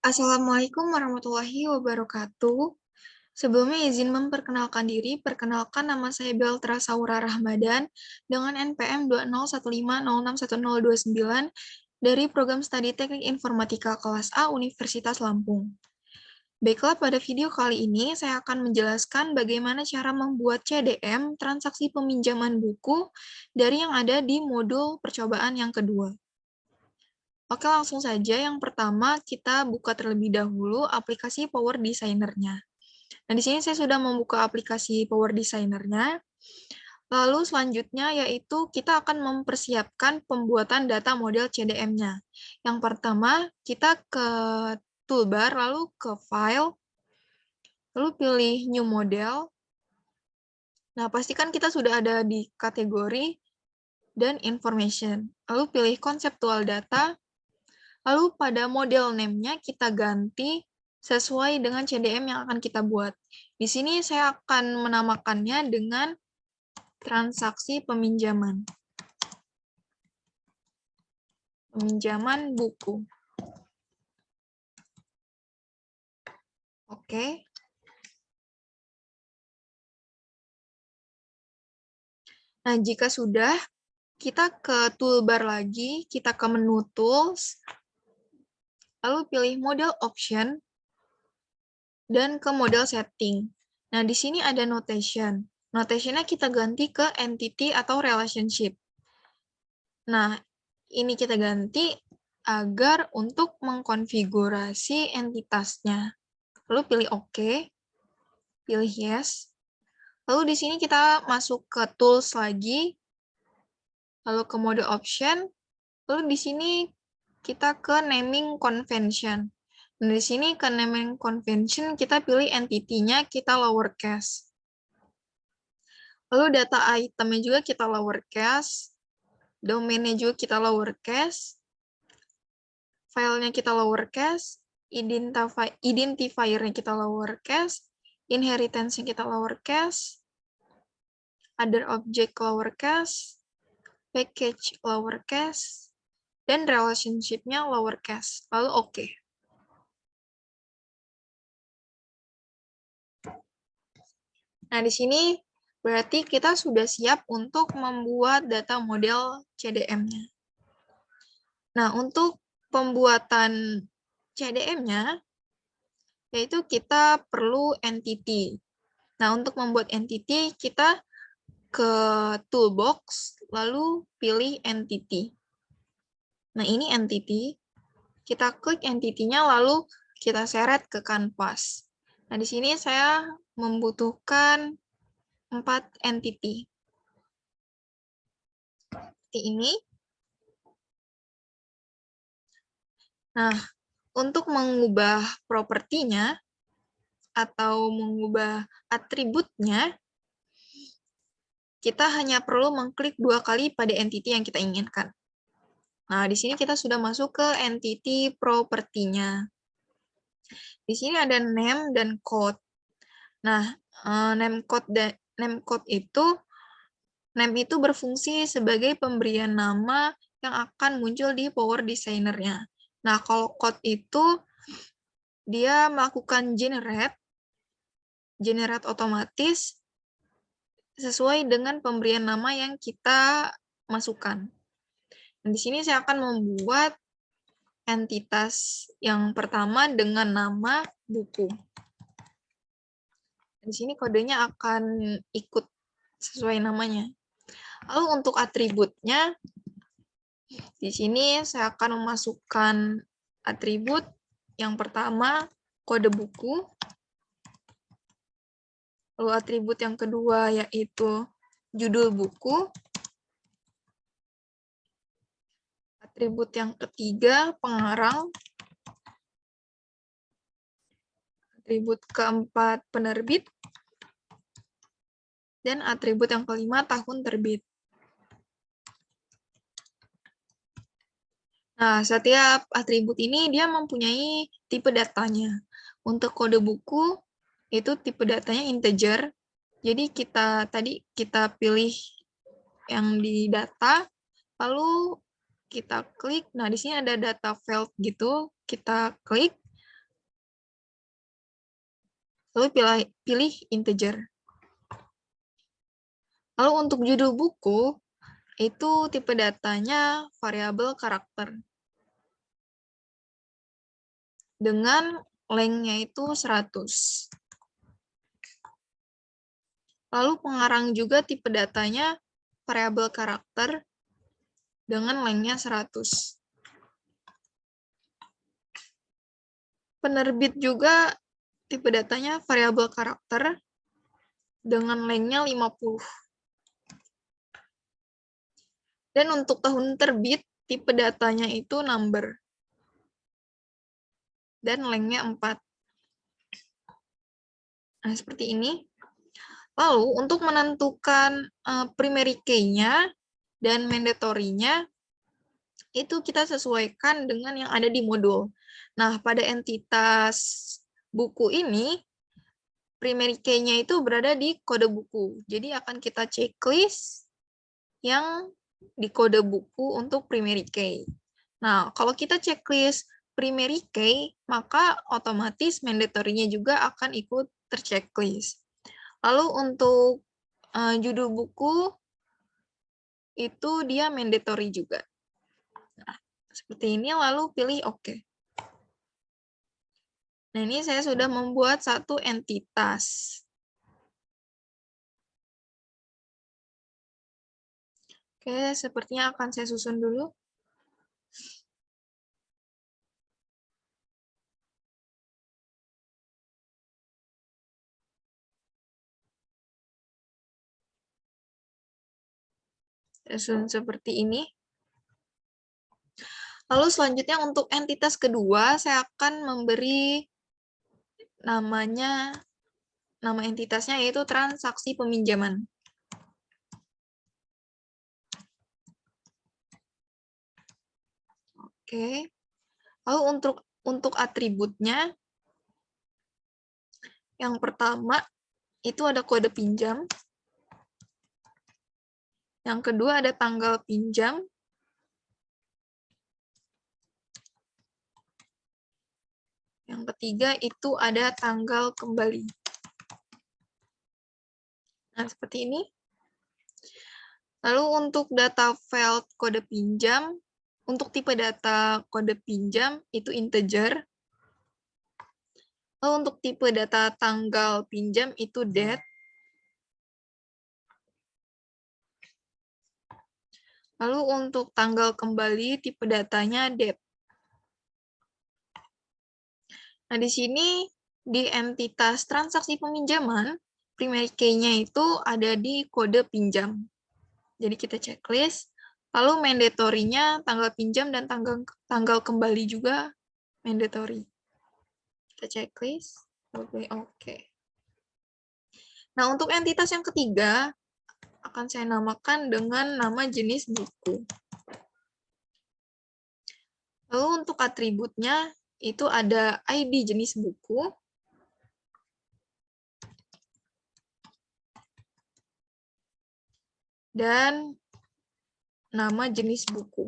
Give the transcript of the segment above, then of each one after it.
Assalamualaikum warahmatullahi wabarakatuh. Sebelumnya izin memperkenalkan diri. Perkenalkan nama saya Beltra Saura Rahmadan dengan NPM 20150611029 dari Program Studi Teknik Informatika kelas A Universitas Lampung. Baiklah, pada video kali ini saya akan menjelaskan bagaimana cara membuat CDM transaksi peminjaman buku dari yang ada di modul percobaan yang kedua. Oke, langsung saja. Yang pertama, kita buka terlebih dahulu aplikasi Power Designer-nya. Nah, di sini saya sudah membuka aplikasi Power Designer-nya. Lalu selanjutnya yaitu kita akan mempersiapkan pembuatan data model CDM-nya. Yang pertama, kita ke toolbar, lalu ke File, lalu pilih New Model. Nah, pastikan kita sudah ada di kategori dan Information. Lalu pilih Conceptual Data. Lalu pada model name-nya kita ganti sesuai dengan CDM yang akan kita buat. Di sini saya akan menamakannya dengan transaksi peminjaman. Peminjaman buku. Oke. Nah, jika sudah, kita ke toolbar lagi, kita ke menu Tools, lalu pilih Model Option, dan ke Model Setting. Nah, di sini ada Notation. Notation-nya kita ganti ke Entity atau Relationship. Nah, ini kita ganti agar untuk mengkonfigurasi entitasnya. Lalu pilih OK, pilih Yes. Lalu di sini kita masuk ke Tools lagi, lalu ke Mode Option, lalu di sini kita ke Naming Convention. Nah, di sini ke Naming Convention kita pilih entity-nya kita lowercase. Lalu data item-nya juga kita lowercase, domain-nya juga kita lowercase, filenya kita lowercase, identifier-nya kita lowercase, inheritance-nya kita lowercase, other object lowercase, package lowercase, dan relationship-nya lowercase. Lalu OK. Nah, di sini berarti kita sudah siap untuk membuat data model CDM-nya. Nah, untuk pembuatan CDM-nya, yaitu kita perlu entity. Nah, untuk membuat entity, kita ke toolbox, lalu pilih entity. Nah, ini entity. Kita klik entity-nya, lalu kita seret ke kanvas. Nah, di sini saya membutuhkan 4 entity. Seperti ini. Nah, untuk mengubah propertinya, atau mengubah atributnya, kita hanya perlu mengklik 2 kali pada entity yang kita inginkan. Nah, di sini kita sudah masuk ke entity propertinya. Di sini ada name dan code. Nah, name itu berfungsi sebagai pemberian nama yang akan muncul di Power Designer-nya. Nah, kalau code itu dia melakukan generate otomatis sesuai dengan pemberian nama yang kita masukkan. Dan di sini saya akan membuat entitas yang pertama dengan nama buku. Di sini kodenya akan ikut sesuai namanya. Lalu untuk atributnya, di sini saya akan memasukkan atribut yang pertama, kode buku. Lalu atribut yang kedua yaitu judul buku. Atribut yang ketiga, pengarang. Atribut keempat, penerbit. Dan atribut yang kelima, tahun terbit. Nah, setiap atribut ini dia mempunyai tipe datanya. Untuk kode buku, itu tipe datanya integer. Jadi kita pilih yang di data, lalu kita klik. Nah, di sini ada data field gitu, kita klik. Lalu pilih integer. Lalu untuk judul buku, itu tipe datanya variabel karakter. Dengan length-nya itu 100. Lalu pengarang juga tipe datanya variabel karakter dengan length-nya 100. Penerbit juga tipe datanya variabel karakter dengan length-nya 50. Dan untuk tahun terbit, tipe datanya itu number. Dan length-nya 4. Nah, seperti ini. Lalu, untuk menentukan primary key-nya dan mandatory-nya, itu kita sesuaikan dengan yang ada di modul. Nah, pada entitas buku ini, primary key-nya itu berada di kode buku. Jadi, akan kita checklist yang di kode buku untuk primary key. Nah, kalau kita checklist primary key, maka otomatis mandatory-nya juga akan ikut terchecklist. Lalu untuk judul buku, itu dia mandatory juga. Nah, seperti ini, lalu pilih OK. Nah, ini saya sudah membuat satu entitas. Oke, sepertinya akan saya susun dulu. Saya susun seperti ini. Lalu selanjutnya untuk entitas kedua, saya akan memberi nama entitasnya yaitu transaksi peminjaman. Oke. Lalu untuk atributnya, yang pertama itu ada kode pinjam. Yang kedua ada tanggal pinjam. Yang ketiga itu ada tanggal kembali. Nah, seperti ini. Lalu untuk data field kode pinjam, untuk tipe data kode pinjam itu integer. Lalu untuk tipe data tanggal pinjam itu date. Lalu untuk tanggal kembali tipe datanya date. Nah, di sini di entitas transaksi peminjaman, primary key-nya itu ada di kode pinjam. Jadi kita checklist. Lalu mandatory-nya tanggal pinjam dan tanggal kembali juga mandatory. Kita checklist. Oke. Nah, untuk entitas yang ketiga, akan saya namakan dengan nama jenis buku. Lalu untuk atributnya, itu ada ID jenis buku, dan nama jenis buku.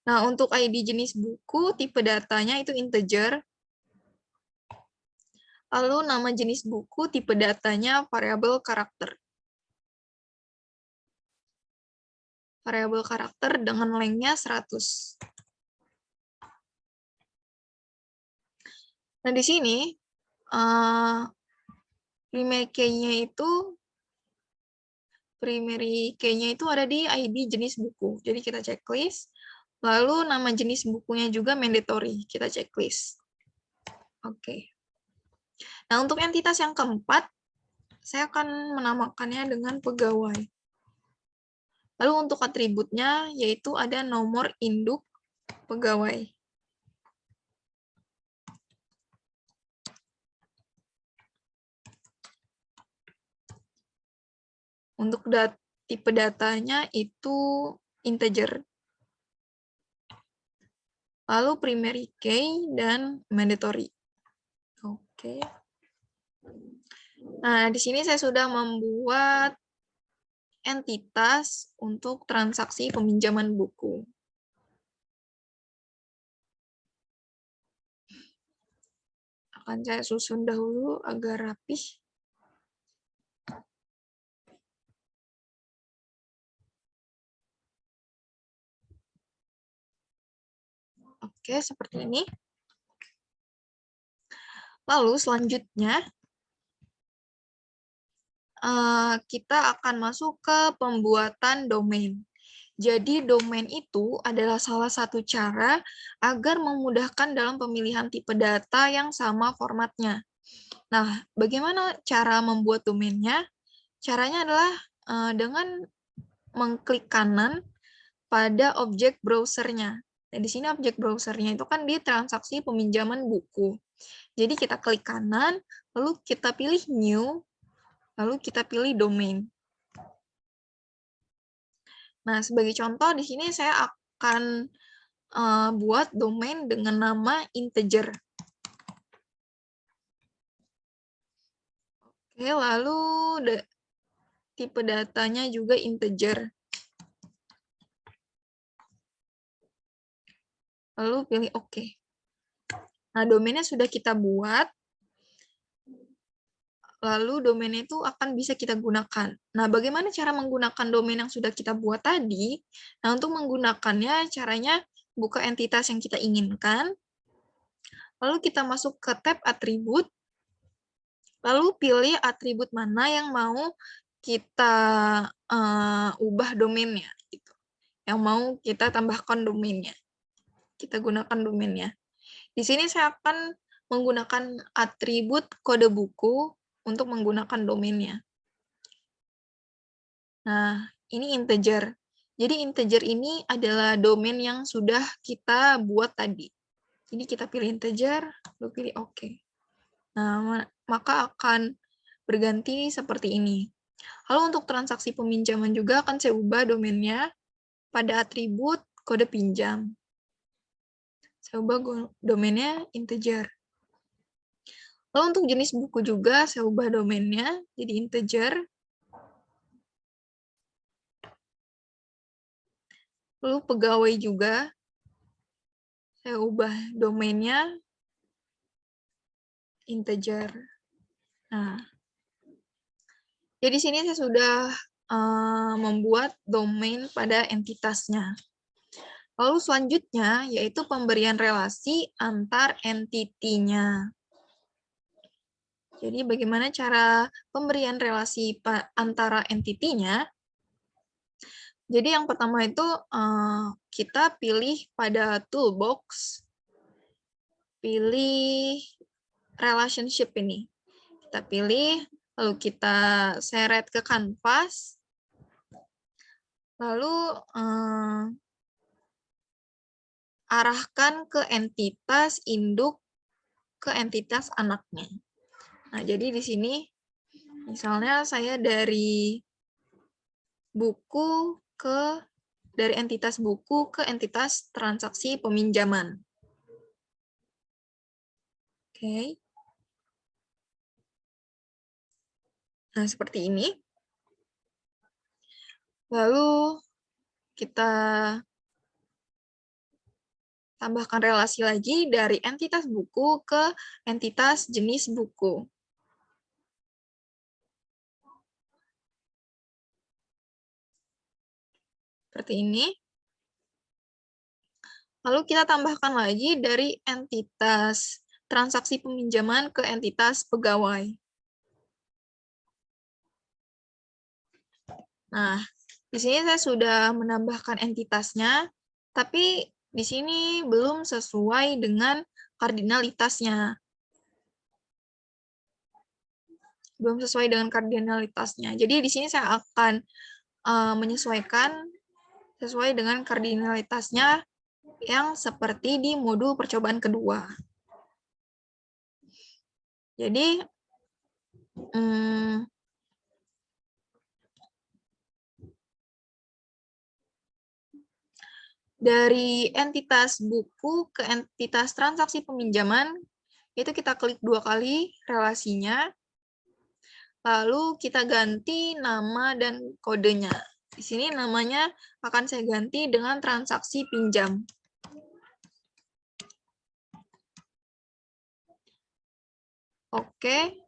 Nah, untuk ID jenis buku, tipe datanya itu integer. Lalu nama jenis buku, tipe datanya variabel karakter. Variabel karakter dengan length-nya 100. Nah, di sini, primary key-nya itu ada di ID jenis buku. Jadi kita checklist. Lalu nama jenis bukunya juga mandatory. Kita checklist. Oke. Nah, untuk entitas yang keempat, saya akan menamakannya dengan pegawai. Lalu untuk atributnya, yaitu ada nomor induk pegawai. Untuk tipe datanya itu integer. Lalu primary key dan mandatory. Oke. Nah, di sini saya sudah membuat entitas untuk transaksi peminjaman buku. Akan saya susun dahulu agar rapih. Oke, seperti ini. Lalu selanjutnya, kita akan masuk ke pembuatan domain. Jadi domain itu adalah salah satu cara agar memudahkan dalam pemilihan tipe data yang sama formatnya. Nah, bagaimana cara membuat domainnya? Caranya adalah dengan mengklik kanan pada objek browsernya. Nah, di sini objek browsernya itu kan di transaksi peminjaman buku. Jadi kita klik kanan, lalu kita pilih new, lalu kita pilih domain. Nah, sebagai contoh di sini saya akan buat domain dengan nama integer. Oke, lalu tipe datanya juga integer. Lalu pilih OK. Nah, domainnya sudah kita buat. Lalu domain itu akan bisa kita gunakan. Nah, bagaimana cara menggunakan domain yang sudah kita buat tadi? Nah, untuk menggunakannya, caranya buka entitas yang kita inginkan, lalu kita masuk ke tab atribut, lalu pilih atribut mana yang mau kita ubah domainnya, gitu. Yang mau kita tambahkan domainnya. Kita gunakan domainnya. Di sini saya akan menggunakan atribut kode buku untuk menggunakan domainnya. Nah, ini integer. Jadi integer ini adalah domain yang sudah kita buat tadi. Jadi kita pilih integer, lalu pilih OK. Nah, maka akan berganti seperti ini. Lalu untuk transaksi peminjaman juga akan saya ubah domainnya pada atribut kode pinjam. Saya ubah domainnya integer. Lalu untuk jenis buku juga saya ubah domainnya jadi integer. Lalu pegawai juga saya ubah domainnya integer. Nah, jadi sini saya sudah membuat domain pada entitasnya. Lalu selanjutnya yaitu pemberian relasi antar entity-nya. Jadi bagaimana cara pemberian relasi antara entity-nya? Jadi yang pertama itu kita pilih pada toolbox, pilih relationship ini. Kita pilih, lalu kita seret ke kanvas, lalu arahkan ke entitas induk ke entitas anaknya. Nah, jadi di sini misalnya saya dari entitas buku ke entitas transaksi peminjaman. Oke. Nah, seperti ini. Lalu kita tambahkan relasi lagi dari entitas buku ke entitas jenis buku. Seperti ini. Lalu kita tambahkan lagi dari entitas transaksi peminjaman ke entitas pegawai. Nah, di sini saya sudah menambahkan entitasnya, tapi di sini belum sesuai dengan kardinalitasnya. Belum sesuai dengan kardinalitasnya. Jadi di sini saya akan menyesuaikan sesuai dengan kardinalitasnya yang seperti di modul percobaan kedua. Jadi, dari entitas buku ke entitas transaksi peminjaman, itu kita klik 2 kali relasinya, lalu kita ganti nama dan kodenya. Di sini namanya akan saya ganti dengan transaksi pinjam. Oke.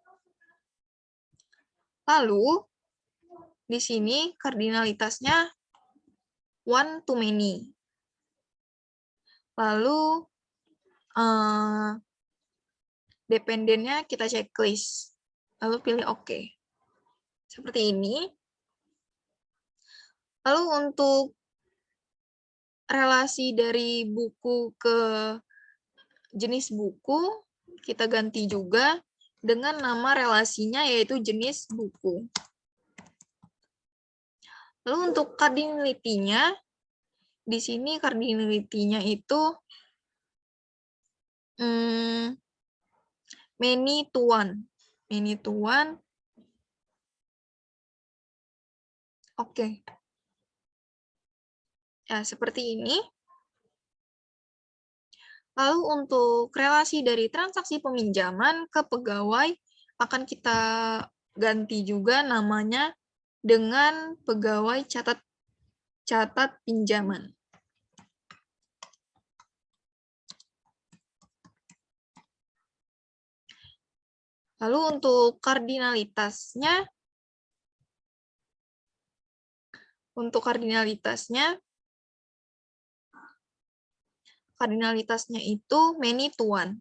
Lalu, di sini kardinalitasnya one to many. Lalu, dependennya kita checklist. Lalu pilih OK. Seperti ini. Lalu untuk relasi dari buku ke jenis buku, kita ganti juga dengan nama relasinya, yaitu jenis buku. Lalu untuk cardinality-nya, di sini cardinality-nya itu many to one. Many to one. Oke. Ya, seperti ini. Lalu untuk relasi dari transaksi peminjaman ke pegawai akan kita ganti juga namanya dengan pegawai catat pinjaman. Lalu untuk kardinalitasnya itu many to one.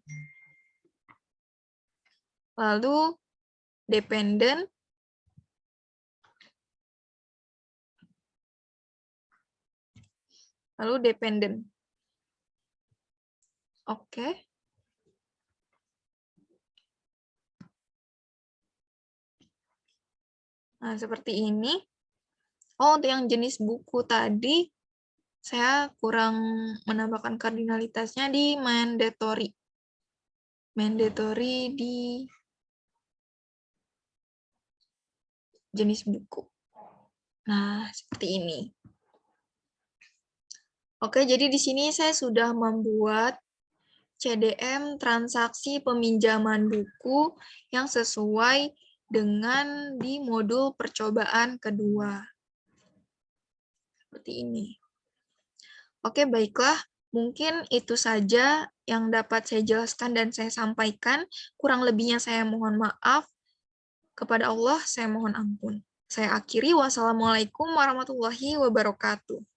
Lalu dependent, Oke. Nah, seperti ini. Oh, untuk yang jenis buku tadi, saya kurang menambahkan kardinalitasnya di mandatory. Mandatory di jenis buku. Nah, seperti ini. Oke, jadi di sini saya sudah membuat CDM transaksi peminjaman buku yang sesuai dengan di modul percobaan kedua. Seperti ini. Oke, baiklah. Mungkin itu saja yang dapat saya jelaskan dan saya sampaikan. Kurang lebihnya saya mohon maaf. Kepada Allah, saya mohon ampun. Saya akhiri. Wassalamualaikum warahmatullahi wabarakatuh.